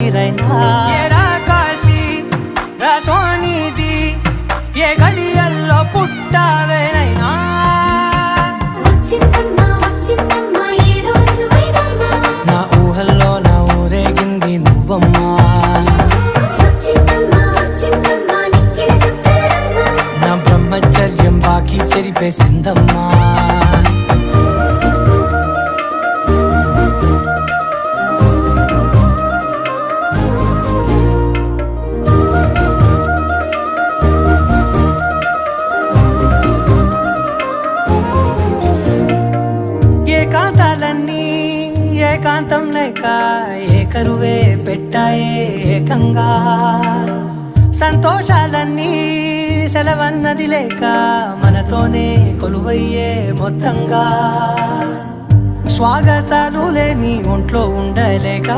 ఊపిరైనా ఏరా కాశీ సోనిది ఏ గడియల్లో పుట్టావేనైనా నా ఊహల్లో నా ఊరేగింది నువ్వమ్మా నా బ్రహ్మచర్యం బాకీ చెరిపేసిందమ్మా ఏకాంతాలన్నీ ఏకాంతం లేక ఏకరువే పెట్టాయే ఏకంగా సంతోషాలన్నీ సెలవన్నది లేక మనతోనే కొలువయ్యే మొత్తంగా స్వాగతాలు లేని ఒంట్లో ఉండలేక